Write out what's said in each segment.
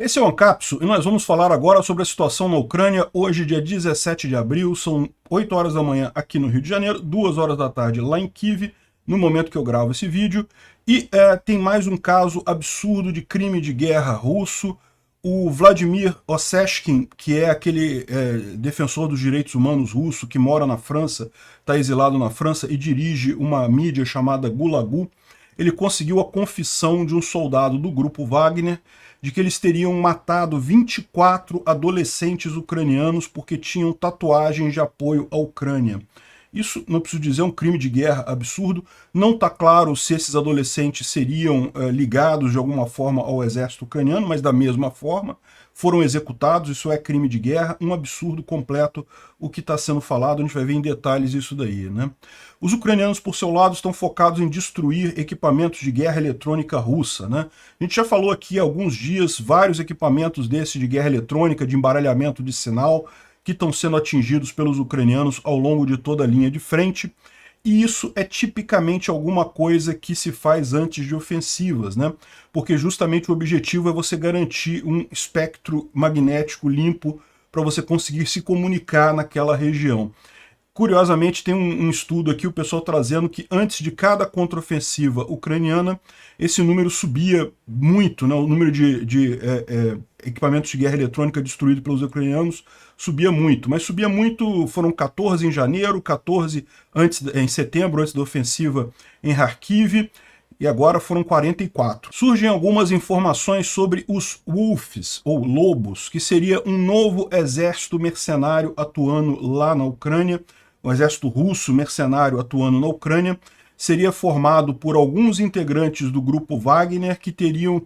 Esse é o Ancapso e nós vamos falar agora sobre a situação na Ucrânia. Hoje, dia 17 de abril, são 8 horas da manhã aqui no Rio de Janeiro, 2 horas da tarde lá em Kiev, no momento que eu gravo esse vídeo. E tem mais um caso absurdo de crime de guerra russo. O Vladimir Osechkin, que é aquele defensor dos direitos humanos russo que mora na França, está exilado na França e dirige uma mídia chamada Gulagu, ele conseguiu a confissão de um soldado do grupo Wagner de que eles teriam matado 24 adolescentes ucranianos porque tinham tatuagens de apoio à Ucrânia. Isso, não preciso dizer, é um crime de guerra absurdo. Não está claro se esses adolescentes seriam ligados de alguma forma ao exército ucraniano, mas da mesma forma foram executados. Isso é crime de guerra, um absurdo completo o que está sendo falado. A gente vai ver em detalhes isso daí, né? Os ucranianos, por seu lado, estão focados em destruir equipamentos de guerra eletrônica russa, né? A gente já falou aqui há alguns dias vários equipamentos desses de guerra eletrônica, de embaralhamento de sinal, que estão sendo atingidos pelos ucranianos ao longo de toda a linha de frente, e isso é tipicamente alguma coisa que se faz antes de ofensivas, né? Porque justamente o objetivo é você garantir um espectro magnético limpo para você conseguir se comunicar naquela região. Curiosamente, tem um estudo aqui, o pessoal trazendo que antes de cada contraofensiva ucraniana, esse número subia muito, né? O número de equipamentos de guerra eletrônica destruídos pelos ucranianos subia muito, mas subia muito, foram 14 em janeiro, 14 em setembro, antes da ofensiva em Kharkiv, e agora foram 44. Surgem algumas informações sobre os Wolves, ou Lobos, que seria um novo exército mercenário atuando lá na Ucrânia. O exército russo mercenário atuando na Ucrânia seria formado por alguns integrantes do grupo Wagner que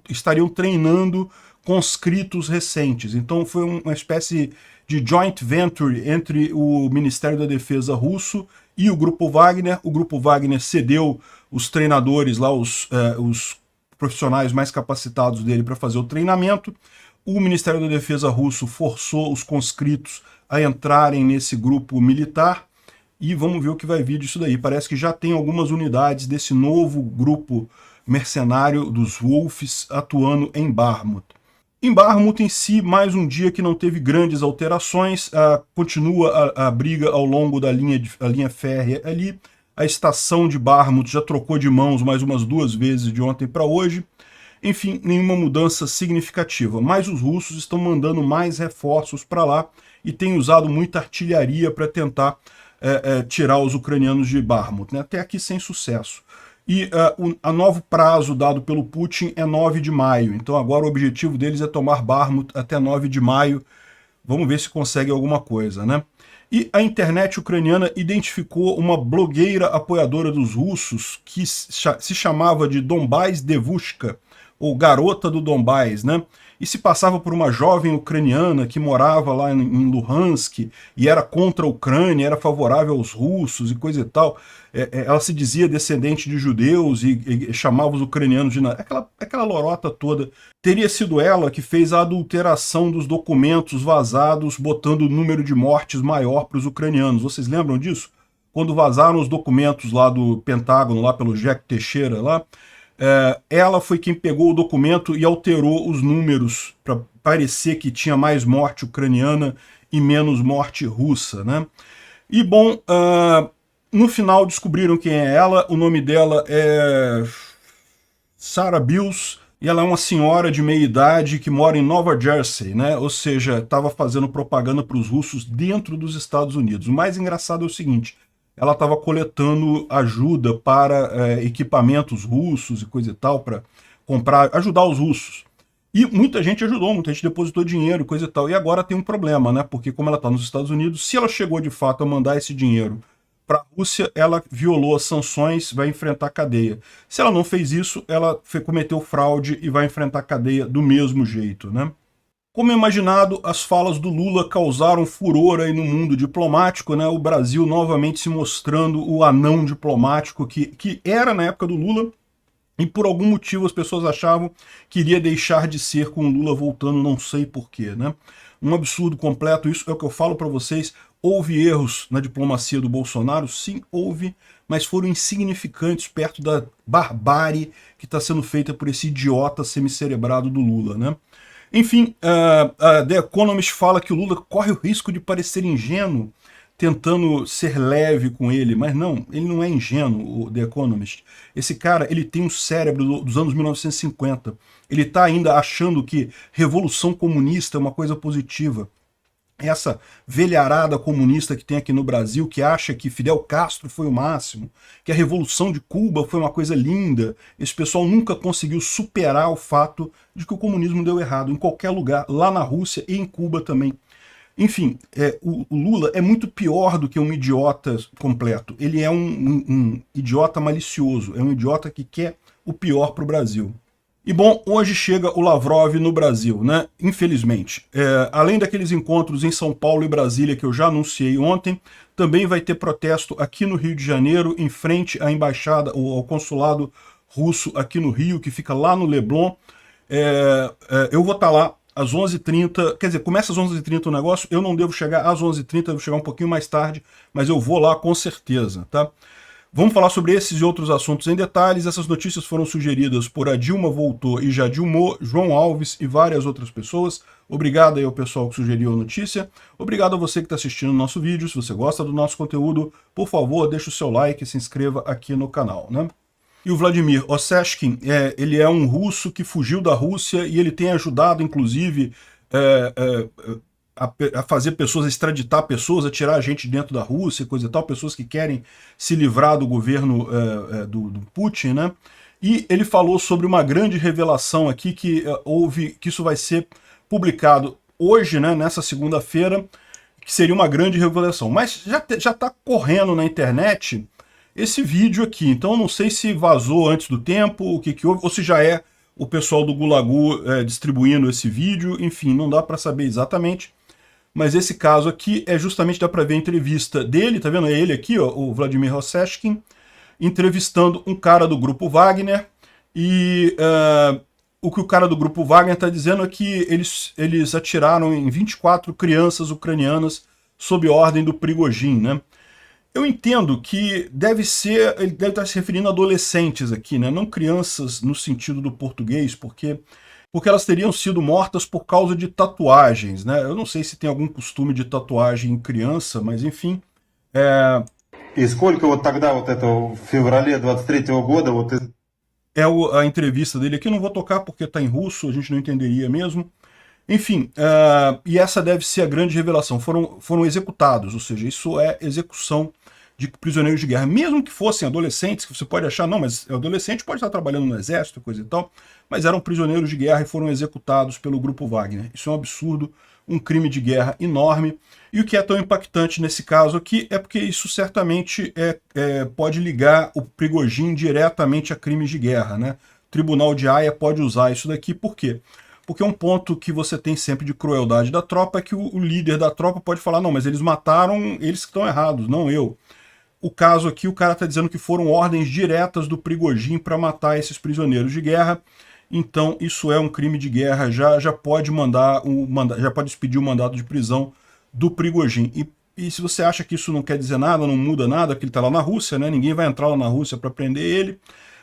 estariam treinando conscritos recentes. Então foi uma espécie de joint venture entre o Ministério da Defesa russo e o grupo Wagner. O grupo Wagner cedeu os treinadores lá, os profissionais mais capacitados dele para fazer o treinamento. O Ministério da Defesa russo forçou os conscritos a entrarem nesse grupo militar. E vamos ver o que vai vir disso daí. Parece que já tem algumas unidades desse novo grupo mercenário dos Wolves atuando em Bakhmut. Em Bakhmut em si, mais um dia que não teve grandes alterações, continua a briga ao longo da linha férrea ali. A estação de Bakhmut já trocou de mãos mais umas 2 vezes de ontem para hoje. Enfim, nenhuma mudança significativa, mas os russos estão mandando mais reforços para lá e têm usado muita artilharia para tentar tirar os ucranianos de Bakhmut, né? Até aqui sem sucesso. E o novo prazo dado pelo Putin é 9 de maio, então agora o objetivo deles é tomar Bakhmut até 9 de maio, vamos ver se consegue alguma coisa, né? E a internet ucraniana identificou uma blogueira apoiadora dos russos que se chamava de Donbas Devushka, ou Garota do Donbás, né? E se passava por uma jovem ucraniana que morava lá em Luhansk e era contra a Ucrânia, era favorável aos russos e coisa e tal. Ela se dizia descendente de judeus e chamava os ucranianos de... Aquela lorota toda. Teria sido ela que fez a adulteração dos documentos vazados, botando o número de mortes maior para os ucranianos. Vocês lembram disso? Quando vazaram os documentos lá do Pentágono, lá pelo Jack Teixeira, lá, ela foi quem pegou o documento e alterou os números para parecer que tinha mais morte ucraniana e menos morte russa, né? E bom, no final descobriram quem é ela. O nome dela é Sarah Bills e ela é uma senhora de meia idade que mora em Nova Jersey, né? Ou seja, estava fazendo propaganda para os russos dentro dos Estados Unidos. O mais engraçado é o seguinte: ela estava coletando ajuda para equipamentos russos e coisa e tal, para comprar, ajudar os russos. E muita gente ajudou, muita gente depositou dinheiro e coisa e tal. E agora tem um problema, né? Porque como ela está nos Estados Unidos, se ela chegou de fato a mandar esse dinheiro para a Rússia, ela violou as sanções, vai enfrentar cadeia. Se ela não fez isso, ela cometeu fraude e vai enfrentar cadeia do mesmo jeito, né? Como imaginado, as falas do Lula causaram furor aí no mundo diplomático, né? O Brasil novamente se mostrando o anão diplomático que era na época do Lula, e por algum motivo as pessoas achavam que iria deixar de ser com o Lula voltando, não sei porquê, né? Um absurdo completo, isso é o que eu falo para vocês. Houve erros na diplomacia do Bolsonaro? Sim, houve, mas foram insignificantes perto da barbárie que está sendo feita por esse idiota semicerebrado do Lula, né? Enfim, a The Economist fala que o Lula corre o risco de parecer ingênuo, tentando ser leve com ele, mas não, ele não é ingênuo, o The Economist. Esse cara, ele tem um cérebro dos anos 1950. Ele está ainda achando que revolução comunista é uma coisa positiva. Essa velharada comunista que tem aqui no Brasil, que acha que Fidel Castro foi o máximo, que a Revolução de Cuba foi uma coisa linda, esse pessoal nunca conseguiu superar o fato de que o comunismo deu errado em qualquer lugar, lá na Rússia e em Cuba também. Enfim, o Lula é muito pior do que um idiota completo. Ele é um idiota malicioso, é um idiota que quer o pior para o Brasil. E bom, hoje chega o Lavrov no Brasil, né? Infelizmente. Além daqueles encontros em São Paulo e Brasília que eu já anunciei ontem, também vai ter protesto aqui no Rio de Janeiro, em frente à embaixada, ao consulado russo aqui no Rio, que fica lá no Leblon. Eu vou estar lá às 11h30, quer dizer, começa às 11h30 o negócio, eu não devo chegar às 11h30, devo chegar um pouquinho mais tarde, mas eu vou lá com certeza, tá? Vamos falar sobre esses e outros assuntos em detalhes. Essas notícias foram sugeridas por A Dilma Voltou e Já Dilmou, João Alves e várias outras pessoas. Obrigado aí ao pessoal que sugeriu a notícia. Obrigado a você que está assistindo o nosso vídeo. Se você gosta do nosso conteúdo, por favor, deixe o seu like e se inscreva aqui no canal, né? E o Vladimir Osechkin, ele é um russo que fugiu da Rússia e ele tem ajudado, inclusive, a fazer pessoas, a extraditar pessoas, a tirar a gente dentro da Rússia e coisa e tal, pessoas que querem se livrar do governo do Putin, né? E ele falou sobre uma grande revelação aqui que que isso vai ser publicado hoje, né, nessa segunda-feira, que seria uma grande revelação. Mas já está correndo na internet esse vídeo aqui, então eu não sei se vazou antes do tempo, o que houve, ou se já é o pessoal do Gulagu distribuindo esse vídeo, enfim, não dá para saber exatamente. Mas esse caso aqui justamente, dá para ver a entrevista dele, tá vendo? É ele aqui, ó, o Vladimir Osechkin, entrevistando um cara do Grupo Wagner, e o que o cara do Grupo Wagner está dizendo é que eles atiraram em 24 crianças ucranianas sob ordem do Prigozhin, né? Eu entendo que ele deve estar se referindo a adolescentes aqui, né? Não crianças no sentido do português, porque elas teriam sido mortas por causa de tatuagens, né? Eu não sei se tem algum costume de tatuagem em criança, mas enfim. И сколько вот тогда вот это в феврале 23-го года вот... A entrevista dele aqui, eu não vou tocar porque está em russo, a gente não entenderia mesmo. Enfim, e essa deve ser a grande revelação. Foram executados, ou seja, isso é execução de prisioneiros de guerra. Mesmo que fossem adolescentes, que você pode achar, não, mas adolescente pode estar trabalhando no exército, coisa e tal, mas eram prisioneiros de guerra e foram executados pelo Grupo Wagner. Isso é um absurdo, um crime de guerra enorme. E o que é tão impactante nesse caso aqui é porque isso certamente pode ligar o Prigozhin diretamente a crimes de guerra, né? O Tribunal de Haia pode usar isso daqui, por quê? Porque um ponto que você tem sempre de crueldade da tropa é que o líder da tropa pode falar, não, mas eles mataram, eles que estão errados, não eu. O caso aqui, o cara está dizendo que foram ordens diretas do Prigozhin para matar esses prisioneiros de guerra. Então isso é um crime de guerra, já pode já pode expedir o mandado de prisão do Prigozhin. E se você acha que isso não quer dizer nada, não muda nada, porque ele está lá na Rússia, né? Ninguém vai entrar lá na Rússia para prender ele,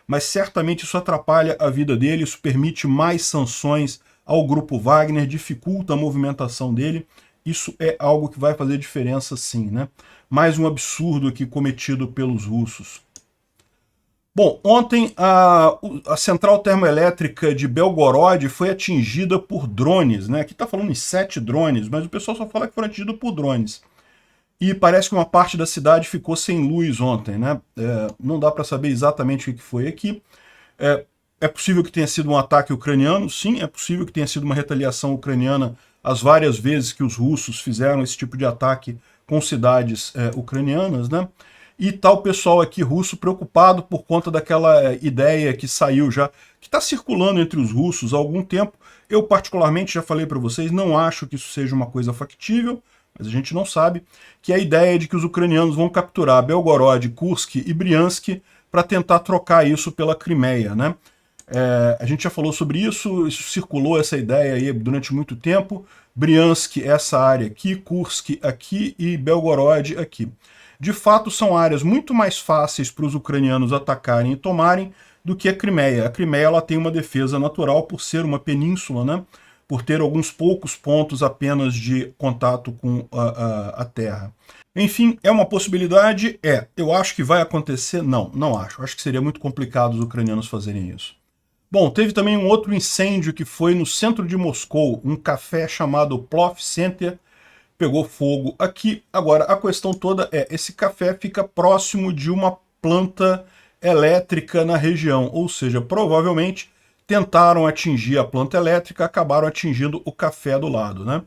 mas certamente isso atrapalha a vida dele, isso permite mais sanções ao Grupo Wagner, dificulta a movimentação dele. Isso é algo que vai fazer diferença sim, né? Mais um absurdo aqui cometido pelos russos. Bom, ontem a central termoelétrica de Belgorod foi atingida por drones, né? Aqui está falando em 7 drones, mas o pessoal só fala que foram atingidos por drones. E parece que uma parte da cidade ficou sem luz ontem, né? Não dá para saber exatamente o que foi aqui. É possível que tenha sido um ataque ucraniano, sim, é possível que tenha sido uma retaliação ucraniana as várias vezes que os russos fizeram esse tipo de ataque com cidades ucranianas, né? E tá o pessoal aqui russo preocupado por conta daquela ideia que saiu já, que está circulando entre os russos há algum tempo. Eu particularmente, já falei para vocês, não acho que isso seja uma coisa factível, mas a gente não sabe, que é a ideia de que os ucranianos vão capturar Belgorod, Kursk e Briansk para tentar trocar isso pela Crimeia, né? A gente já falou sobre isso circulou essa ideia aí durante muito tempo. Briansk, essa área aqui, Kursk aqui e Belgorod aqui. De fato, são áreas muito mais fáceis para os ucranianos atacarem e tomarem do que a Crimeia. A Crimeia ela tem uma defesa natural por ser uma península, né? por ter alguns poucos pontos apenas de contato com a Terra. Enfim, é uma possibilidade? É. Eu acho que vai acontecer? Não, não acho. Acho que seria muito complicado os ucranianos fazerem isso. Bom, teve também um outro incêndio que foi no centro de Moscou, um café chamado Plov Center, pegou fogo aqui. Agora, a questão toda é, esse café fica próximo de uma planta elétrica na região, ou seja, provavelmente tentaram atingir a planta elétrica, acabaram atingindo o café do lado, né?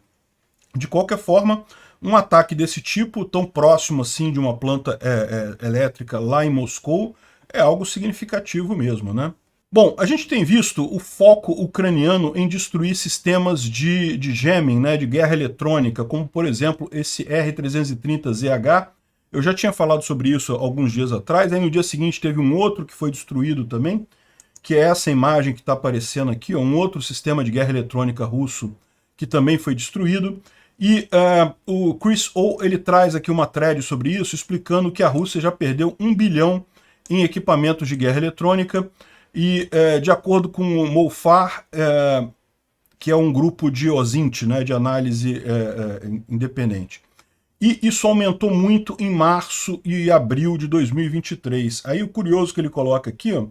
De qualquer forma, um ataque desse tipo, tão próximo assim de uma planta elétrica lá em Moscou, é algo significativo mesmo, né? Bom, a gente tem visto o foco ucraniano em destruir sistemas de jamming, né, de guerra eletrônica, como por exemplo esse R330ZH. Eu já tinha falado sobre isso alguns dias atrás, aí no dia seguinte teve um outro que foi destruído também, que é essa imagem que está aparecendo aqui, ó, um outro sistema de guerra eletrônica russo que também foi destruído. E o Chris O, ele traz aqui uma thread sobre isso, explicando que a Rússia já perdeu 1 bilhão em equipamentos de guerra eletrônica, e de acordo com o MOFAR, que é um grupo de OSINT, né, de análise independente. E isso aumentou muito em março e abril de 2023. Aí o curioso que ele coloca aqui, ó,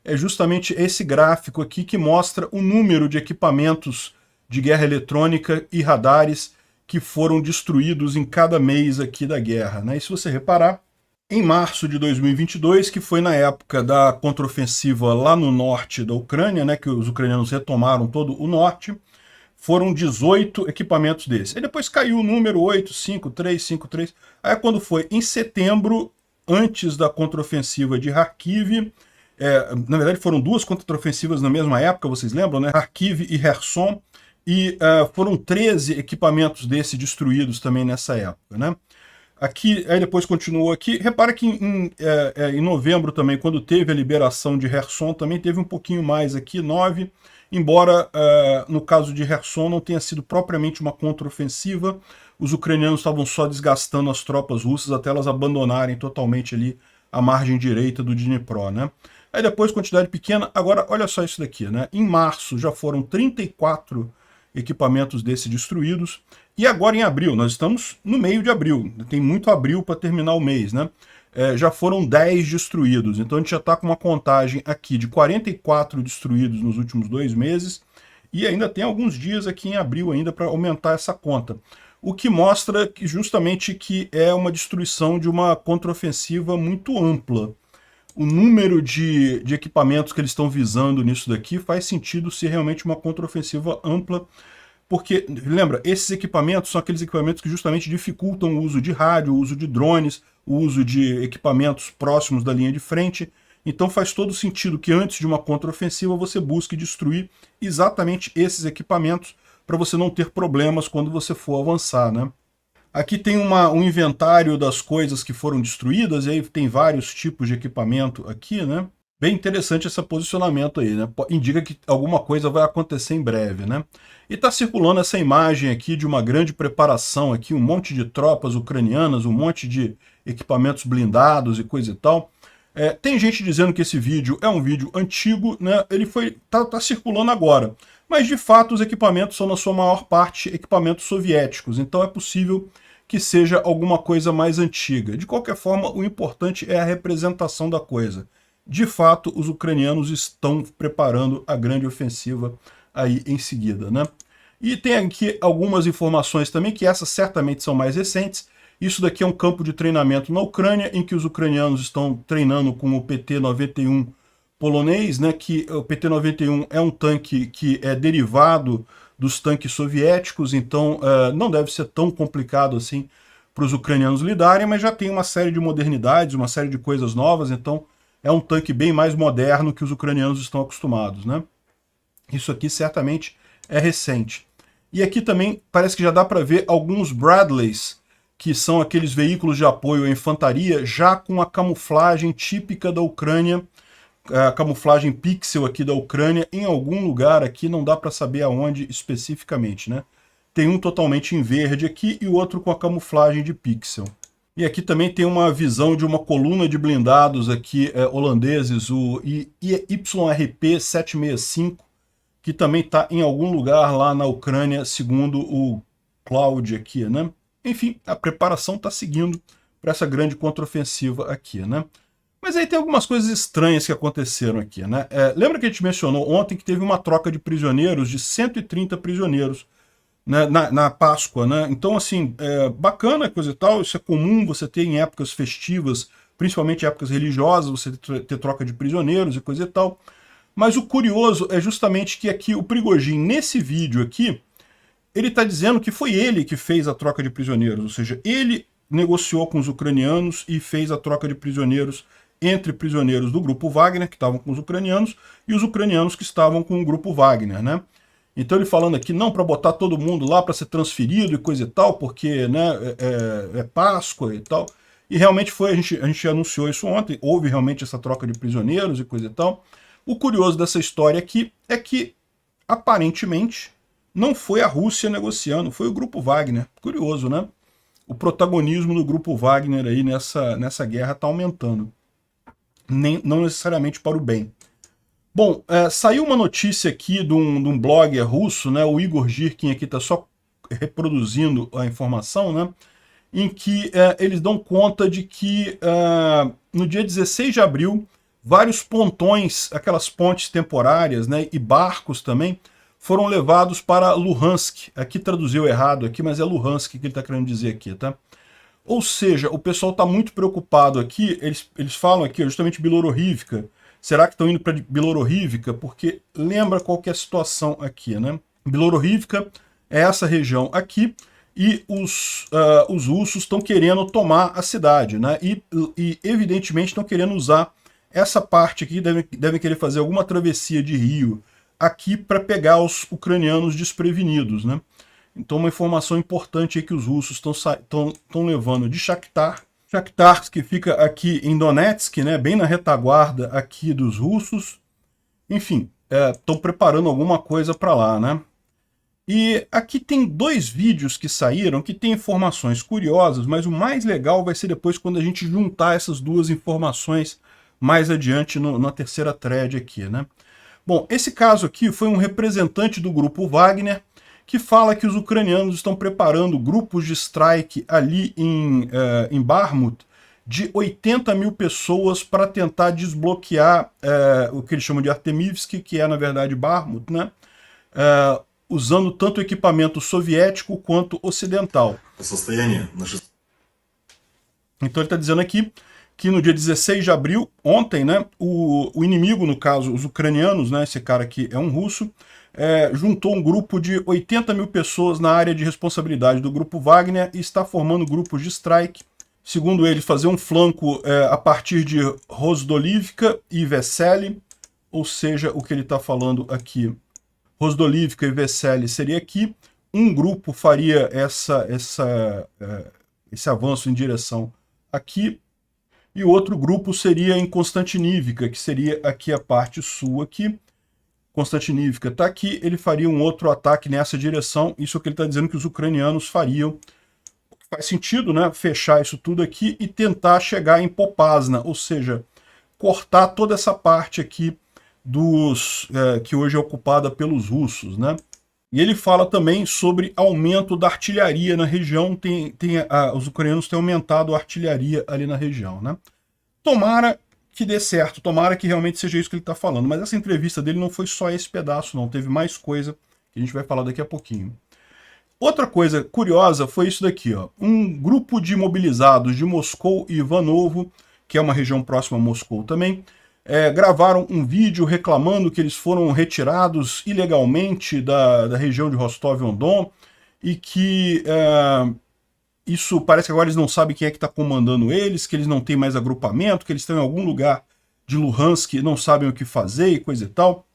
é justamente esse gráfico aqui que mostra o número de equipamentos de guerra eletrônica e radares que foram destruídos em cada mês aqui da guerra, né? E se você reparar, em março de 2022, que foi na época da contraofensiva lá no norte da Ucrânia, né, que os ucranianos retomaram todo o norte, foram 18 equipamentos desses. Aí depois caiu o número 8, 5, 3, 5, 3. Aí quando foi em setembro, antes da contraofensiva de Kharkiv, na verdade foram duas contraofensivas na mesma época, vocês lembram, né? Kharkiv e Kherson, e foram 13 equipamentos desses destruídos também nessa época, né? Aqui, aí depois continuou aqui. Repara que em novembro também, quando teve a liberação de Kherson, também teve um pouquinho mais aqui, 9, embora no caso de Kherson não tenha sido propriamente uma contraofensiva, os ucranianos estavam só desgastando as tropas russas até elas abandonarem totalmente ali a margem direita do Dnipro, né? Aí depois, quantidade pequena. Agora, olha só isso daqui, né? Em março já foram 34 equipamentos desses destruídos. E agora em abril, nós estamos no meio de abril, tem muito abril para terminar o mês, né? Já foram 10 destruídos, então a gente já está com uma contagem aqui de 44 destruídos nos últimos 2 meses, e ainda tem alguns dias aqui em abril ainda para aumentar essa conta. O que mostra que justamente que é uma destruição de uma contraofensiva muito ampla. O número de equipamentos que eles estão visando nisso daqui faz sentido ser realmente uma contraofensiva ampla, porque, lembra, esses equipamentos são aqueles equipamentos que justamente dificultam o uso de rádio, o uso de drones, o uso de equipamentos próximos da linha de frente. Então faz todo sentido que antes de uma contraofensiva você busque destruir exatamente esses equipamentos para você não ter problemas quando você for avançar, né? Aqui tem um inventário das coisas que foram destruídas, e aí tem vários tipos de equipamento aqui, né? Bem interessante esse posicionamento aí, né? Indica que alguma coisa vai acontecer em breve, né? E está circulando essa imagem aqui de uma grande preparação aqui, um monte de tropas ucranianas, um monte de equipamentos blindados e coisa e tal. Tem gente dizendo que esse vídeo é um vídeo antigo, né? Ele tá circulando agora. Mas, de fato, os equipamentos são, na sua maior parte, equipamentos soviéticos. Então é possível que seja alguma coisa mais antiga. De qualquer forma, o importante é a representação da coisa. De fato, os ucranianos estão preparando a grande ofensiva aí em seguida, né? E tem aqui algumas informações também, que essas certamente são mais recentes. Isso daqui é um campo de treinamento na Ucrânia, em que os ucranianos estão treinando com o PT-91 polonês, né? Que o PT-91 é um tanque que é derivado dos tanques soviéticos, então não deve ser tão complicado assim para os ucranianos lidarem, mas já tem uma série de modernidades, uma série de coisas novas, então é um tanque bem mais moderno que os ucranianos estão acostumados, né? Isso aqui certamente é recente. E aqui também parece que já dá para ver alguns Bradleys, que são aqueles veículos de apoio à infantaria, já com a camuflagem típica da Ucrânia, a camuflagem pixel aqui da Ucrânia, em algum lugar aqui, não dá para saber aonde especificamente, né? Tem um totalmente em verde aqui e o outro com a camuflagem de pixel. E aqui também tem uma visão de uma coluna de blindados aqui holandeses, o YRP 765, que também está em algum lugar lá na Ucrânia, segundo o Cloud aqui, né? Enfim, a preparação está seguindo para essa grande contraofensiva aqui, né? Mas aí tem algumas coisas estranhas que aconteceram aqui, né? Lembra que a gente mencionou ontem que teve uma troca de prisioneiros, de 130 prisioneiros, né, na Páscoa, né? Então, assim, bacana, coisa e tal, isso é comum você ter em épocas festivas, principalmente épocas religiosas, você ter troca de prisioneiros e coisa e tal. Mas o curioso é justamente que aqui o Prigozhin, nesse vídeo aqui, ele está dizendo que foi ele que fez a troca de prisioneiros, ou seja, ele negociou com os ucranianos e fez a troca de prisioneiros entre prisioneiros do grupo Wagner, que estavam com os ucranianos, e os ucranianos que estavam com o grupo Wagner, né? Então ele falando aqui, não para botar todo mundo lá para ser transferido e coisa e tal, porque, né, é Páscoa e tal. E realmente foi, a gente anunciou isso ontem, houve realmente essa troca de prisioneiros e coisa e tal. O curioso dessa história aqui é que, aparentemente, não foi a Rússia negociando, foi o grupo Wagner. Curioso, né? O protagonismo do grupo Wagner aí nessa guerra está aumentando. Não necessariamente para o bem. Bom, saiu uma notícia aqui de um blogger russo, né, o Igor Girkin aqui está só reproduzindo a informação, né, em que eles dão conta de que no dia 16 de abril, vários pontões, aquelas pontes temporárias, né, e barcos também, foram levados para Luhansk. Aqui traduziu errado aqui, mas é Luhansk que ele está querendo dizer aqui, tá? Ou seja, o pessoal está muito preocupado aqui, eles falam aqui justamente Bilororivka. Será que estão indo para Bilororivka? Porque lembra qual que é a situação aqui, né? Bilororivka é essa região aqui, e os russos estão querendo tomar a cidade, né? E evidentemente estão querendo usar essa parte aqui, devem querer fazer alguma travessia de rio aqui para pegar os ucranianos desprevenidos, né? Então uma informação importante é que os russos estão levando de Shakhtar, que fica aqui em Donetsk, né, bem na retaguarda aqui dos russos. Enfim, estão preparando alguma coisa para lá, né? E aqui tem dois vídeos que saíram que tem informações curiosas, mas o mais legal vai ser depois quando a gente juntar essas duas informações mais adiante na terceira thread aqui, né? Bom, esse caso aqui foi um representante do grupo Wagner que fala que os ucranianos estão preparando grupos de strike ali em Bakhmut de 80 mil pessoas para tentar desbloquear o que eles chamam de Artemivsk, que é na verdade Bakhmut, né? Usando tanto equipamento soviético quanto ocidental. Então ele está dizendo aqui que no dia 16 de abril, ontem, né, o inimigo, no caso, os ucranianos, né, esse cara aqui é um russo, juntou um grupo de 80 mil pessoas na área de responsabilidade do grupo Wagner e está formando grupos de strike. Segundo ele, fazer um flanco a partir de Rozdolivka e Vesely, ou seja, o que ele está falando aqui, Rozdolivka e Vesely seria aqui, um grupo faria esse avanço em direção aqui, e o outro grupo seria em Konstantinivka, que seria aqui a parte sul aqui. Konstantinivka está aqui, ele faria um outro ataque nessa direção, isso é o que ele está dizendo que os ucranianos fariam. Faz sentido, né, fechar isso tudo aqui e tentar chegar em Popasna, ou seja, cortar toda essa parte aqui que hoje é ocupada pelos russos, né? E ele fala também sobre aumento da artilharia na região, os ucranianos têm aumentado a artilharia ali na região, né? Tomara que dê certo, tomara que realmente seja isso que ele está falando, mas essa entrevista dele não foi só esse pedaço não, teve mais coisa que a gente vai falar daqui a pouquinho. Outra coisa curiosa foi isso daqui, ó. Um grupo de mobilizados de Moscou e Ivanovo, que é uma região próxima a Moscou também, gravaram um vídeo reclamando que eles foram retirados ilegalmente da região de Rostov-on-Don e que isso parece que agora eles não sabem quem é que está comandando eles, que eles não têm mais agrupamento, que eles estão em algum lugar de Luhansk e não sabem o que fazer e coisa e tal.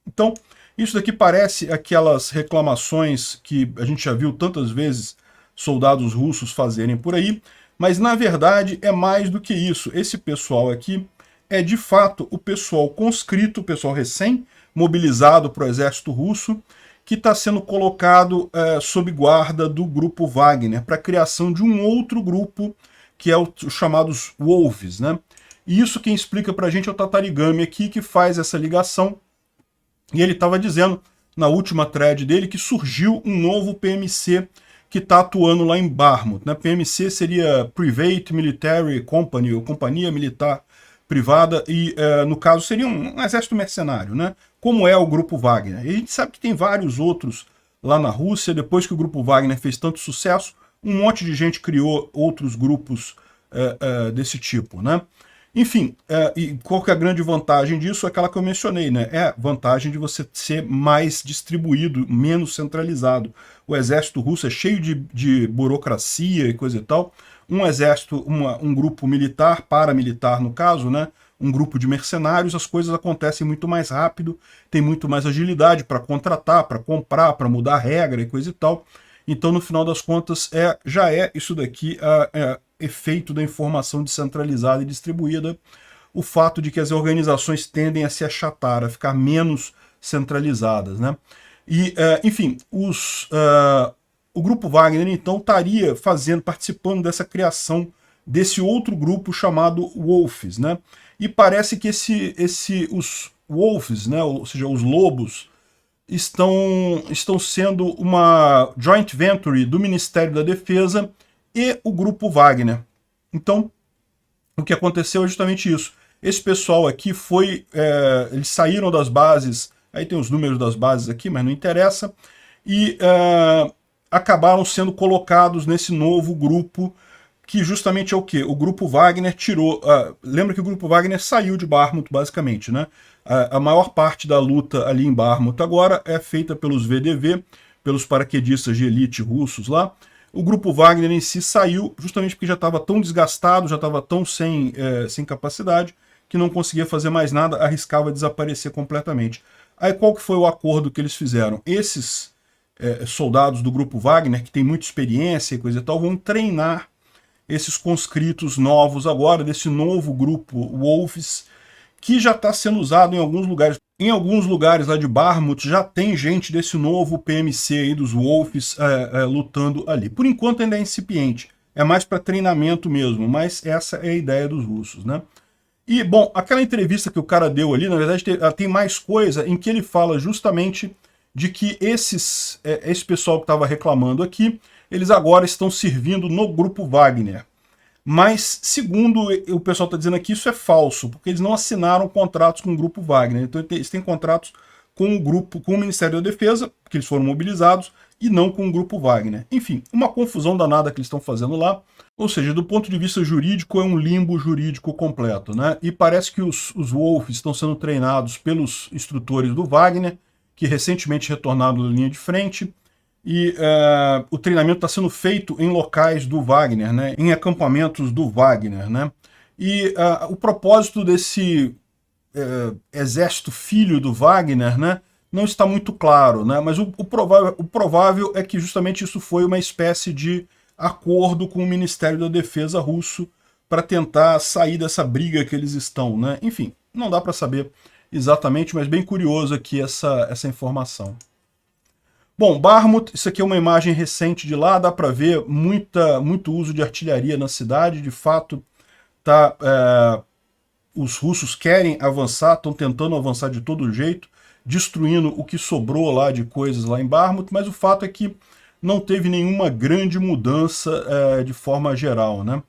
Então, isso daqui parece aquelas reclamações que a gente já viu tantas vezes soldados russos fazerem por aí, mas na verdade é mais do que isso. Esse pessoal aqui é de fato o pessoal conscrito, o pessoal recém-mobilizado para o exército russo, que está sendo colocado sob guarda do grupo Wagner, para a criação de um outro grupo, que é os chamados Wolves, né? E isso quem explica para a gente é o Tatarigami aqui, que faz essa ligação, e ele estava dizendo na última thread dele, que surgiu um novo PMC que está atuando lá em Bakhmut, né? PMC seria Private Military Company, ou Companhia Militar Privada, e no caso seria um exército mercenário, né? Como é o Grupo Wagner. E a gente sabe que tem vários outros lá na Rússia. Depois que o Grupo Wagner fez tanto sucesso, um monte de gente criou outros grupos desse tipo, né? Enfim, e qual que é a grande vantagem disso? É aquela que eu mencionei, né? É a vantagem de você ser mais distribuído, menos centralizado. O exército russo é cheio de burocracia e coisa e tal. Um exército, um grupo militar, paramilitar no caso, né? Um grupo de mercenários, as coisas acontecem muito mais rápido, tem muito mais agilidade para contratar, para comprar, para mudar a regra e coisa e tal. Então, no final das contas, já é isso daqui efeito da informação descentralizada e distribuída, o fato de que as organizações tendem a se achatar, a ficar menos centralizadas, né? E, enfim, o Grupo Wagner, então, estaria participando dessa criação desse outro grupo chamado Wolves, né? E parece que os Wolves, né, ou seja, os lobos, estão sendo uma joint venture do Ministério da Defesa e o Grupo Wagner. Então, o que aconteceu é justamente isso. Esse pessoal aqui eles saíram das bases, aí tem os números das bases aqui, mas não interessa, e acabaram sendo colocados nesse novo grupo, que justamente é o quê? O Grupo Wagner tirou... lembra que o Grupo Wagner saiu de Bakhmut, basicamente, né? A maior parte da luta ali em Bakhmut agora é feita pelos VDV, pelos paraquedistas de elite russos lá. O Grupo Wagner em si saiu justamente porque já estava tão desgastado, já estava tão sem capacidade, que não conseguia fazer mais nada, arriscava desaparecer completamente. Aí qual que foi o acordo que eles fizeram? Esses soldados do Grupo Wagner, que tem muita experiência e coisa e tal, vão treinar esses conscritos novos agora, desse novo grupo Wolves, que já está sendo usado em alguns lugares. Em alguns lugares lá de Bakhmut já tem gente desse novo PMC aí, dos Wolves, lutando ali. Por enquanto ainda é incipiente, é mais para treinamento mesmo, mas essa é a ideia dos russos, né? E, bom, aquela entrevista que o cara deu ali, na verdade, tem mais coisa em que ele fala justamente de que esse pessoal que estava reclamando aqui, eles agora estão servindo no Grupo Wagner. Mas, segundo o pessoal está dizendo aqui, isso é falso, porque eles não assinaram contratos com o Grupo Wagner. Então eles têm contratos com o Ministério da Defesa, que eles foram mobilizados, e não com o Grupo Wagner. Enfim, uma confusão danada que eles estão fazendo lá. Ou seja, do ponto de vista jurídico, é um limbo jurídico completo, né? E parece que os Wolves estão sendo treinados pelos instrutores do Wagner, que recentemente retornaram da linha de frente. E o treinamento está sendo feito em locais do Wagner, né, em acampamentos do Wagner, né? E o propósito desse exército filho do Wagner, né, não está muito claro, né? Mas o provável é que justamente isso foi uma espécie de acordo com o Ministério da Defesa russo para tentar sair dessa briga que eles estão, né? Enfim, não dá para saber exatamente, mas bem curioso aqui essa informação. Bom, Bakhmut, isso aqui é uma imagem recente de lá, dá para ver muito uso de artilharia na cidade, de fato, os russos querem avançar, estão tentando avançar de todo jeito, destruindo o que sobrou lá de coisas lá em Bakhmut, mas o fato é que não teve nenhuma grande mudança de forma geral, né?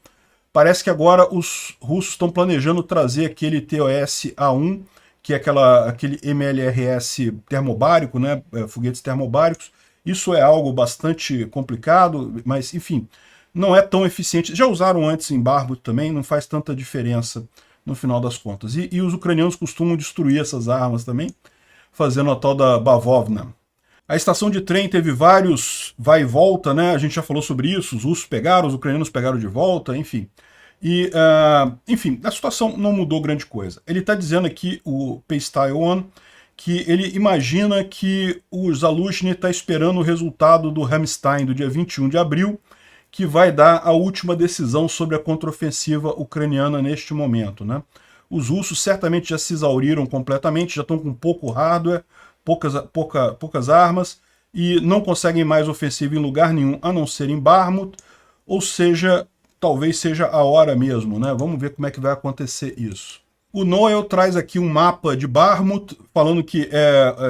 Parece que agora os russos estão planejando trazer aquele TOS-A1, que é aquele MLRS termobárico, né, foguetes termobáricos. Isso é algo bastante complicado, mas, enfim, não é tão eficiente. Já usaram antes em Bakhmut também, não faz tanta diferença no final das contas. E os ucranianos costumam destruir essas armas também, fazendo a tal da Bavovna. A estação de trem teve vários vai e volta, né? A gente já falou sobre isso, os russos pegaram, os ucranianos pegaram de volta, enfim. E, enfim, a situação não mudou grande coisa. Ele está dizendo aqui, o Paystyle One, que ele imagina que o Zaluzhny está esperando o resultado do Ramstein do dia 21 de abril, que vai dar a última decisão sobre a contraofensiva ucraniana neste momento, né? Os russos certamente já se exauriram completamente, já estão com pouco hardware, poucas armas, e não conseguem mais ofensiva em lugar nenhum, a não ser em Bakhmut, ou seja, talvez seja a hora mesmo, né? Vamos ver como é que vai acontecer isso. O Noel traz aqui um mapa de Bakhmut, falando que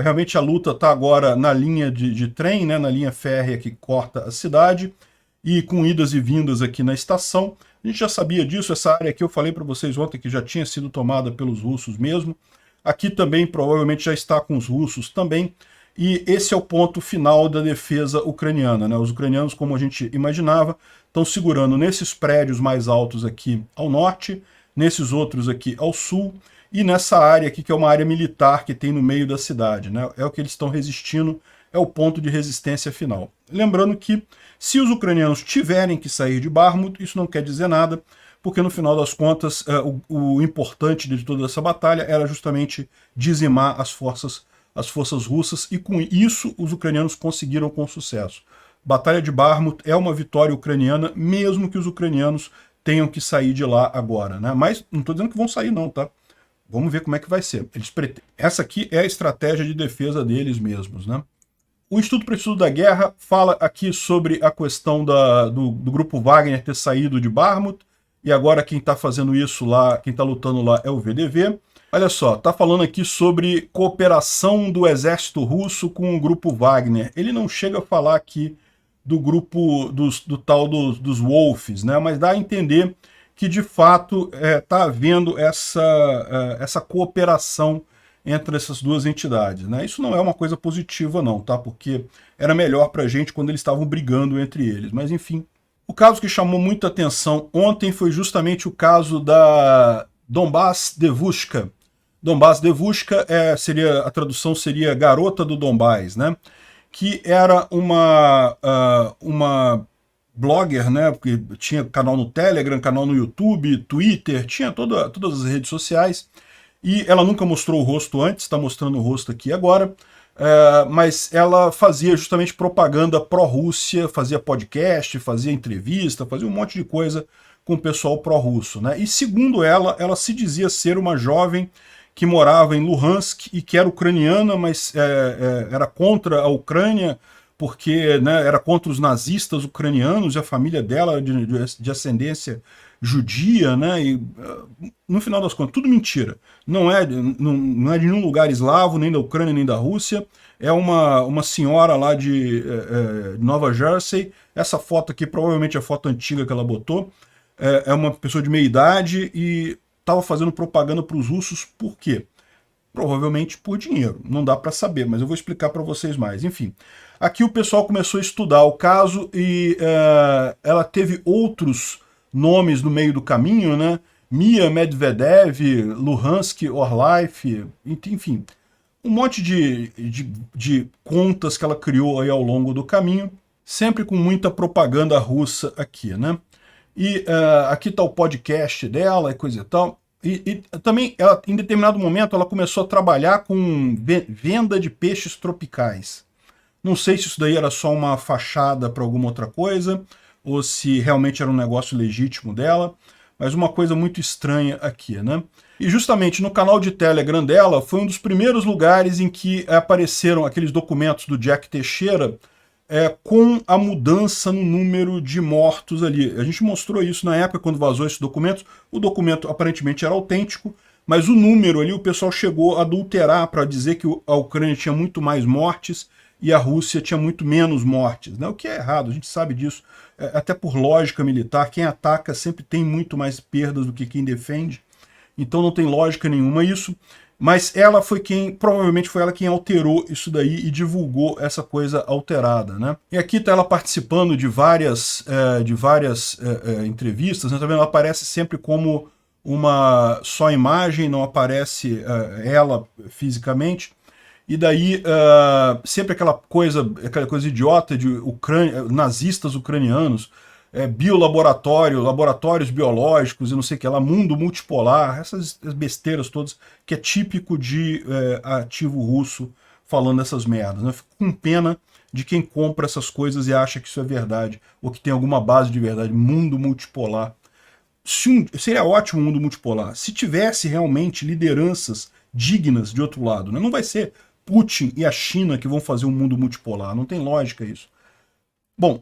realmente a luta está agora na linha de trem, né, na linha férrea que corta a cidade, e com idas e vindas aqui na estação. A gente já sabia disso, essa área aqui eu falei para vocês ontem que já tinha sido tomada pelos russos mesmo. Aqui também provavelmente já está com os russos também. E esse é o ponto final da defesa ucraniana, né? Os ucranianos, como a gente imaginava, estão segurando nesses prédios mais altos aqui ao norte, nesses outros aqui ao sul, e nessa área aqui, que é uma área militar que tem no meio da cidade, né? É o que eles estão resistindo, é o ponto de resistência final. Lembrando que, se os ucranianos tiverem que sair de Bakhmut, isso não quer dizer nada, porque no final das contas, o importante de toda essa batalha era justamente dizimar as forças russas, e com isso os ucranianos conseguiram com sucesso. Batalha de Bakhmut é uma vitória ucraniana, mesmo que os ucranianos tenham que sair de lá agora, né? Mas não estou dizendo que vão sair não, tá? Vamos ver como é que vai ser. Essa aqui é a estratégia de defesa deles mesmos, né? O Instituto para o Estudo da Guerra fala aqui sobre a questão do grupo Wagner ter saído de Bakhmut, e agora quem está fazendo isso lá, quem está lutando lá é o VDV. Olha só, está falando aqui sobre cooperação do exército russo com o grupo Wagner. Ele não chega a falar aqui do grupo do tal dos Wolfs, né? Mas dá a entender que de fato está havendo essa cooperação entre essas duas entidades, né? Isso não é uma coisa positiva não, tá? Porque era melhor para a gente quando eles estavam brigando entre eles, mas enfim. O caso que chamou muita atenção ontem foi justamente o caso da Donbas Devushka. Donbas Devushka, a tradução seria Garota do Donbás, né? Que era uma blogger, né? Porque tinha canal no Telegram, canal no YouTube, Twitter, tinha todas as redes sociais, e ela nunca mostrou o rosto antes, está mostrando o rosto aqui agora, mas ela fazia justamente propaganda pró-Rússia, fazia podcast, fazia entrevista, fazia um monte de coisa com o pessoal pró-russo, né? E segundo ela se dizia ser uma jovem que morava em Luhansk e que era ucraniana, mas era contra a Ucrânia, porque, né, era contra os nazistas ucranianos, e a família dela de ascendência judia, né? E no final das contas, tudo mentira. Não é de nenhum lugar eslavo, nem da Ucrânia, nem da Rússia. É uma senhora lá de Nova Jersey. Essa foto aqui provavelmente é a foto antiga que ela botou. É uma pessoa de meia idade e estava fazendo propaganda para os russos. Por quê? Provavelmente por dinheiro. Não dá para saber, mas eu vou explicar para vocês mais. Enfim, aqui o pessoal começou a estudar o caso e ela teve outros nomes no meio do caminho, né? Mia Medvedev, Luhansk Orlife, enfim, um monte de contas que ela criou aí ao longo do caminho, sempre com muita propaganda russa aqui, né? E aqui está o podcast dela e coisa e tal. E também, em determinado momento, ela começou a trabalhar com venda de peixes tropicais. Não sei se isso daí era só uma fachada para alguma outra coisa, ou se realmente era um negócio legítimo dela, mas uma coisa muito estranha aqui, né? E justamente no canal de Telegram dela, foi um dos primeiros lugares em que apareceram aqueles documentos do Jack Teixeira, com a mudança no número de mortos ali. A gente mostrou isso na época, quando vazou esses documentos. O documento aparentemente era autêntico, mas o número ali, o pessoal chegou a adulterar para dizer que a Ucrânia tinha muito mais mortes e a Rússia tinha muito menos mortes, né? O que é errado, a gente sabe disso. Até por lógica militar, quem ataca sempre tem muito mais perdas do que quem defende. Então não tem lógica nenhuma isso. Mas ela foi provavelmente foi ela quem alterou isso daí e divulgou essa coisa alterada, né? E aqui está ela participando de várias entrevistas, né? Tá vendo? Ela aparece sempre como uma só imagem, não aparece ela fisicamente. E daí sempre aquela coisa idiota de nazistas ucranianos, laboratórios biológicos e não sei o que lá, mundo multipolar, essas besteiras todas, que é típico de ativo russo falando essas merdas, né? Eu fico com pena de quem compra essas coisas e acha que isso é verdade, ou que tem alguma base de verdade. Mundo multipolar. Seria ótimo um mundo multipolar, se tivesse realmente lideranças dignas de outro lado, né? Não vai ser Putin e a China que vão fazer um mundo multipolar, não tem lógica isso. Bom,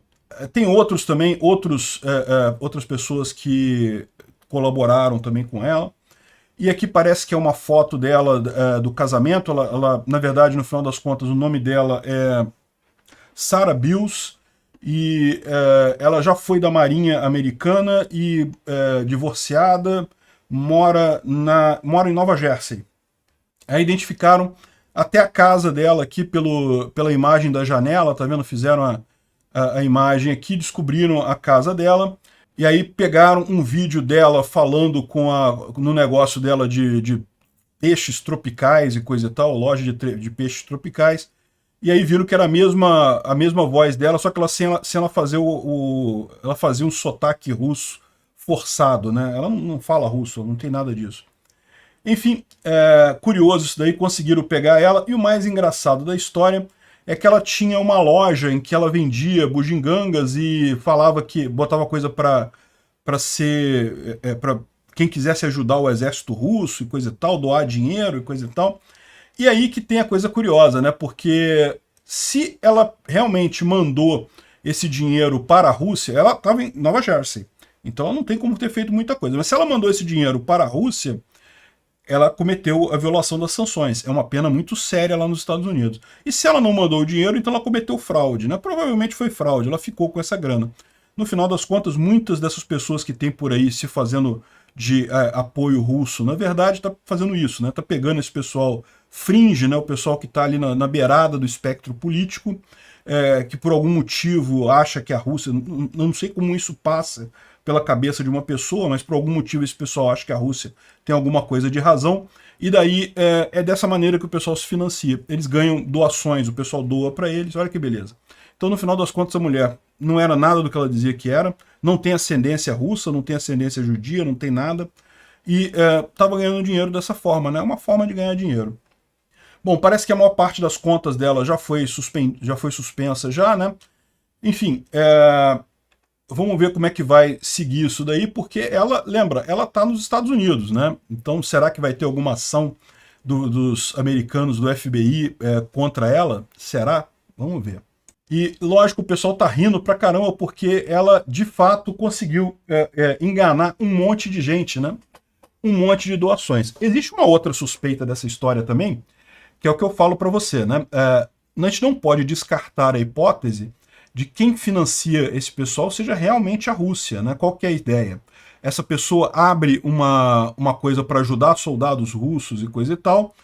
tem outros também, outras pessoas que colaboraram também com ela. E aqui parece que é uma foto dela do casamento. Na verdade, no final das contas, o nome dela é Sarah Bills, e ela já foi da Marinha Americana e divorciada, mora em Nova Jersey. Aí identificaram até a casa dela aqui pela imagem da janela, tá vendo? Fizeram a imagem aqui, descobriram a casa dela, e aí pegaram um vídeo dela falando no negócio dela de peixes tropicais e coisa e tal, loja de peixes tropicais, e aí viram que era a mesma voz dela, só que ela sem ela fazer ela fazia um sotaque russo forçado, né? Ela não fala russo, não tem nada disso. Enfim, curioso isso daí, conseguiram pegar ela, e o mais engraçado da história é que ela tinha uma loja em que ela vendia bugigangas e falava que botava coisa para ser, para quem quisesse ajudar o exército russo e coisa e tal, doar dinheiro e coisa e tal. E aí que tem a coisa curiosa, né? Porque se ela realmente mandou esse dinheiro para a Rússia, ela estava em Nova Jersey, então ela não tem como ter feito muita coisa. Mas se ela mandou esse dinheiro para a Rússia, ela cometeu a violação das sanções. É uma pena muito séria lá nos Estados Unidos. E se ela não mandou o dinheiro, então ela cometeu fraude, né? Provavelmente foi fraude, ela ficou com essa grana. No final das contas, muitas dessas pessoas que tem por aí se fazendo de apoio russo, na verdade, está fazendo isso, né? Está pegando esse pessoal fringe, né? O pessoal que está ali na beirada do espectro político, que por algum motivo acha que a Rússia... Não sei como isso passa pela cabeça de uma pessoa, mas por algum motivo esse pessoal acha que a Rússia tem alguma coisa de razão, e daí é dessa maneira que o pessoal se financia. Eles ganham doações, o pessoal doa para eles, olha que beleza. Então, no final das contas, a mulher não era nada do que ela dizia que era, não tem ascendência russa, não tem ascendência judia, não tem nada, e estava ganhando dinheiro dessa forma, né? Uma forma de ganhar dinheiro. Bom, parece que a maior parte das contas dela já foi suspensa já, né? Enfim, vamos ver como é que vai seguir isso daí, porque ela, lembra, ela está nos Estados Unidos, né? Então, será que vai ter alguma ação dos americanos, do FBI, contra ela? Será? Vamos ver. E, lógico, o pessoal tá rindo pra caramba, porque ela, de fato, conseguiu enganar um monte de gente, né? Um monte de doações. Existe uma outra suspeita dessa história também, que é o que eu falo para você, né? A gente não pode descartar a hipótese de quem financia esse pessoal seja realmente a Rússia, né? Qual que é a ideia? Essa pessoa abre uma coisa para ajudar soldados russos e coisa e tal,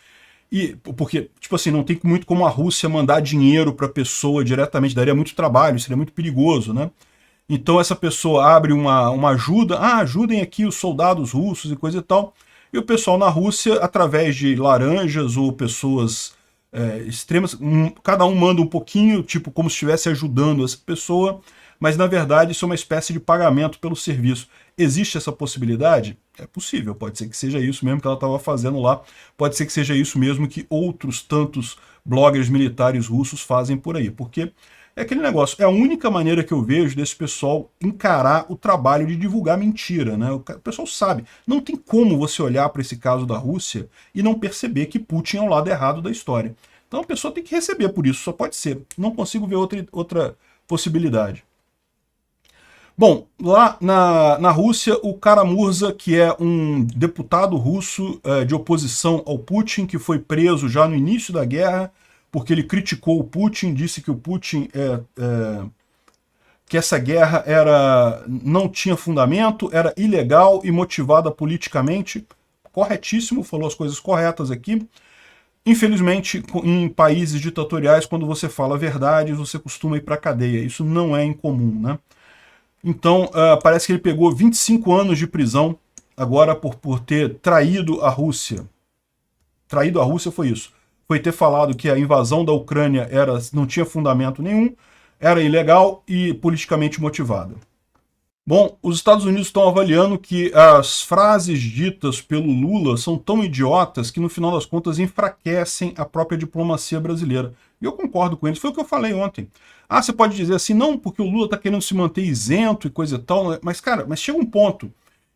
e porque, tipo assim, não tem muito como a Rússia mandar dinheiro para a pessoa diretamente, daria muito trabalho, seria muito perigoso, né? Então essa pessoa abre uma ajuda, ajudem aqui os soldados russos e coisa e tal, e o pessoal na Rússia, através de laranjas ou pessoas extremas, cada um manda um pouquinho, tipo como se estivesse ajudando essa pessoa, mas na verdade isso é uma espécie de pagamento pelo serviço. Existe essa possibilidade? É possível, pode ser que seja isso mesmo que ela estava fazendo lá, pode ser que seja isso mesmo que outros tantos bloggers militares russos fazem por aí, porque é aquele negócio, é a única maneira que eu vejo desse pessoal encarar o trabalho de divulgar mentira, né? O pessoal sabe, não tem como você olhar para esse caso da Rússia e não perceber que Putin é o lado errado da história. Então a pessoa tem que receber por isso, só pode ser. Não consigo ver outra possibilidade. Bom, lá na Rússia, o Kara-Murza, que é um deputado russo de oposição ao Putin, que foi preso já no início da guerra, porque ele criticou o Putin, disse que o Putin que essa guerra não tinha fundamento, era ilegal e motivada politicamente. Corretíssimo, falou as coisas corretas aqui. Infelizmente, em países ditatoriais, quando você fala verdade, você costuma ir para a cadeia. Isso não é incomum, né? Então, parece que ele pegou 25 anos de prisão agora por ter traído a Rússia. Traído a Rússia foi isso. Foi ter falado que a invasão da Ucrânia não tinha fundamento nenhum, era ilegal e politicamente motivada. Bom, os Estados Unidos estão avaliando que as frases ditas pelo Lula são tão idiotas que, no final das contas, enfraquecem a própria diplomacia brasileira. E eu concordo com eles, foi o que eu falei ontem. Você pode dizer assim, não, porque o Lula está querendo se manter isento e coisa e tal, mas, cara, chega um ponto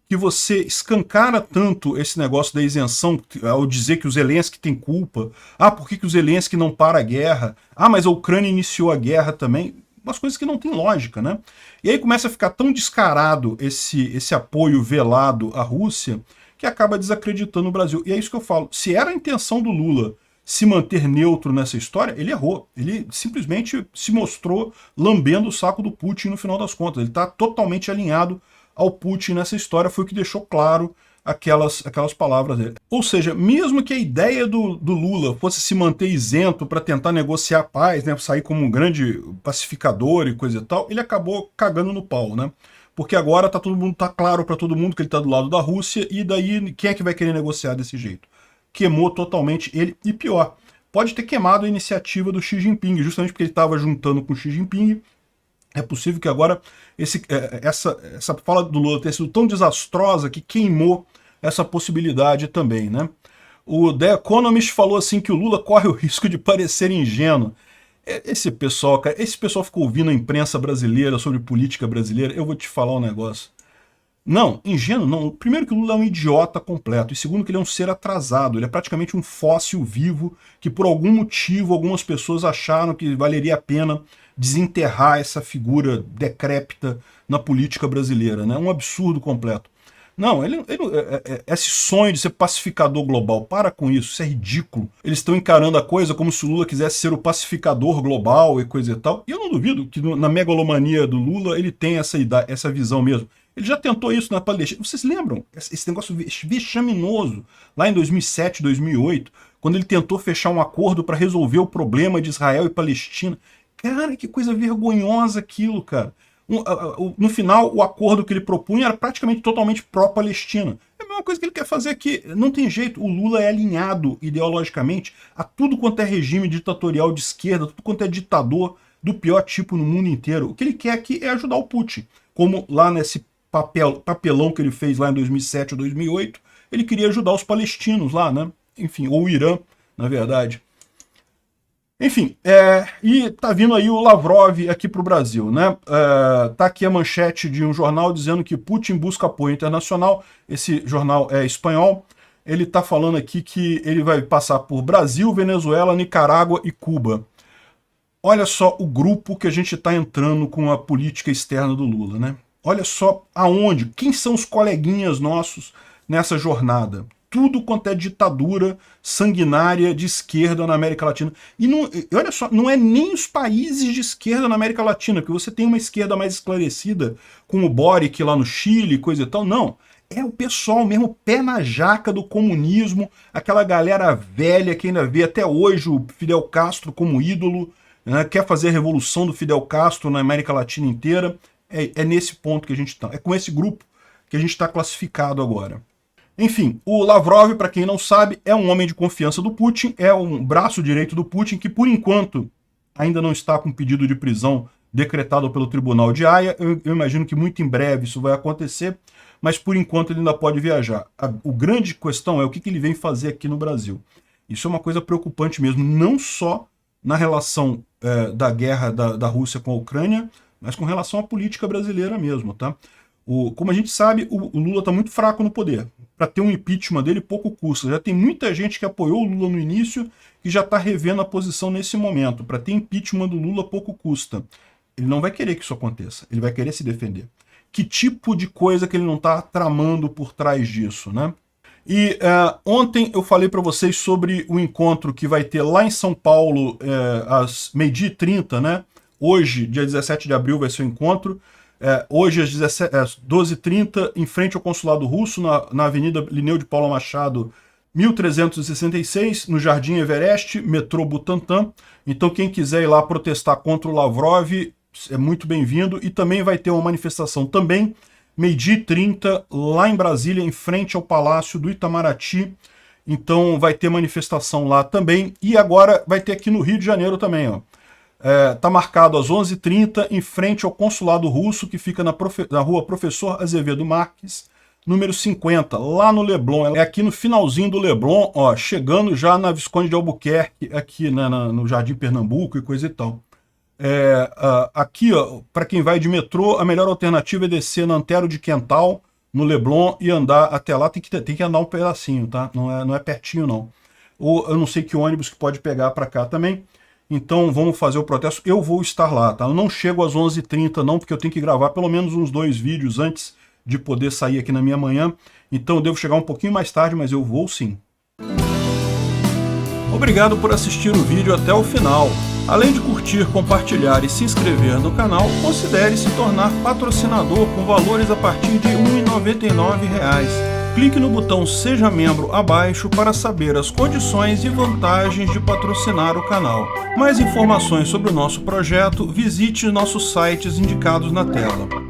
que você escancara tanto esse negócio da isenção, ao dizer que o Zelensky tem culpa, por que o Zelensky não para a guerra, mas a Ucrânia iniciou a guerra também, umas coisas que não tem lógica, né? E aí começa a ficar tão descarado esse apoio velado à Rússia, que acaba desacreditando o Brasil. E é isso que eu falo. Se era a intenção do Lula se manter neutro nessa história, ele errou. Ele simplesmente se mostrou lambendo o saco do Putin no final das contas. Ele está totalmente alinhado ao Putin nessa história, foi o que deixou claro aquelas palavras dele. Ou seja, mesmo que a ideia do Lula fosse se manter isento para tentar negociar a paz, né, sair como um grande pacificador e coisa e tal, ele acabou cagando no pau, né? Porque agora tá claro para todo mundo que ele está do lado da Rússia, e daí quem é que vai querer negociar desse jeito? Queimou totalmente ele, e pior, pode ter queimado a iniciativa do Xi Jinping, justamente porque ele estava juntando com o Xi Jinping. É possível que agora essa fala do Lula tenha sido tão desastrosa que queimou essa possibilidade também, né? O The Economist falou assim que o Lula corre o risco de parecer ingênuo. Esse pessoal, cara, ficou ouvindo a imprensa brasileira sobre política brasileira, eu vou te falar um negócio. Não, ingênuo não. Primeiro que o Lula é um idiota completo, e segundo que ele é um ser atrasado, ele é praticamente um fóssil vivo que por algum motivo algumas pessoas acharam que valeria a pena desenterrar essa figura decrépita na política brasileira, né? Um absurdo completo. Não, esse sonho de ser pacificador global, para com isso é ridículo. Eles estão encarando a coisa como se o Lula quisesse ser o pacificador global e coisa e tal. E eu não duvido que na megalomania do Lula ele tenha essa visão mesmo. Ele já tentou isso na Palestina. Vocês lembram? Esse negócio vexaminoso, lá em 2007, 2008, quando ele tentou fechar um acordo para resolver o problema de Israel e Palestina. Cara, que coisa vergonhosa aquilo, cara. No final, o acordo que ele propunha era praticamente totalmente pró-Palestina. É a mesma coisa que ele quer fazer aqui. Não tem jeito. O Lula é alinhado ideologicamente a tudo quanto é regime ditatorial de esquerda, tudo quanto é ditador do pior tipo no mundo inteiro. O que ele quer aqui é ajudar o Putin. Como lá nesse papelão que ele fez lá em 2007 ou 2008, ele queria ajudar os palestinos lá, né? Enfim, ou o Irã, na verdade. Enfim, e tá vindo aí o Lavrov aqui para o Brasil, né? Tá aqui a manchete de um jornal dizendo que Putin busca apoio internacional. Esse jornal é espanhol. Ele tá falando aqui que ele vai passar por Brasil, Venezuela, Nicarágua e Cuba. Olha só o grupo que a gente está entrando com a política externa do Lula, né? Olha só aonde, quem são os coleguinhas nossos nessa jornada. Tudo quanto é ditadura sanguinária de esquerda na América Latina. E olha só, não é nem os países de esquerda na América Latina, que você tem uma esquerda mais esclarecida, com o Boric lá no Chile, coisa e tal. Não, é o pessoal mesmo, pé na jaca do comunismo, aquela galera velha que ainda vê até hoje o Fidel Castro como ídolo, né, quer fazer a revolução do Fidel Castro na América Latina inteira. É nesse ponto que a gente está. É com esse grupo que a gente está classificado agora. Enfim, o Lavrov, para quem não sabe, é um homem de confiança do Putin, é um braço direito do Putin, que por enquanto ainda não está com pedido de prisão decretado pelo Tribunal de Haia. Eu imagino que muito em breve isso vai acontecer, mas por enquanto ele ainda pode viajar. A grande questão é o que ele vem fazer aqui no Brasil. Isso é uma coisa preocupante mesmo, não só na relação da guerra da Rússia com a Ucrânia, mas com relação à política brasileira mesmo, tá? Como a gente sabe, o Lula está muito fraco no poder. Para ter um impeachment dele, pouco custa. Já tem muita gente que apoiou o Lula no início e já está revendo a posição nesse momento. Para ter impeachment do Lula, pouco custa. Ele não vai querer que isso aconteça. Ele vai querer se defender. Que tipo de coisa que ele não está tramando por trás disso, né? E ontem eu falei para vocês sobre o encontro que vai ter lá em São Paulo às 12h30, né? Hoje, dia 17 de abril, vai ser o encontro. Hoje, às 12h30, em frente ao Consulado Russo, na Avenida Linneu de Paula Machado, 1366, no Jardim Everest, metrô Butantã. Então, quem quiser ir lá protestar contra o Lavrov, é muito bem-vindo. E também vai ter uma manifestação também, 12h30, lá em Brasília, em frente ao Palácio do Itamaraty. Então, vai ter manifestação lá também. E agora vai ter aqui no Rio de Janeiro também, ó. Tá marcado às 11h30, em frente ao Consulado Russo, que fica na rua Professor Azevedo Marques, número 50, lá no Leblon. É aqui no finalzinho do Leblon, ó, chegando já na Visconde de Albuquerque, aqui, né, no Jardim Pernambuco e coisa e tal. Aqui, ó, para quem vai de metrô, a melhor alternativa é descer na Antero de Quental, no Leblon, e andar até lá. Tem que andar um pedacinho, tá? Não é pertinho, não. Ou eu não sei que ônibus que pode pegar para cá também. Então vamos fazer o protesto. Eu vou estar lá, tá? Eu não chego às 11h30 não, porque eu tenho que gravar pelo menos uns 2 vídeos antes de poder sair aqui na minha manhã, então eu devo chegar um pouquinho mais tarde, mas eu vou sim. Obrigado por assistir o vídeo até o final. Além de curtir, compartilhar e se inscrever no canal, considere se tornar patrocinador com valores a partir de R$ 1,99. Clique no botão Seja Membro abaixo para saber as condições e vantagens de patrocinar o canal. Mais informações sobre o nosso projeto, visite nossos sites indicados na tela.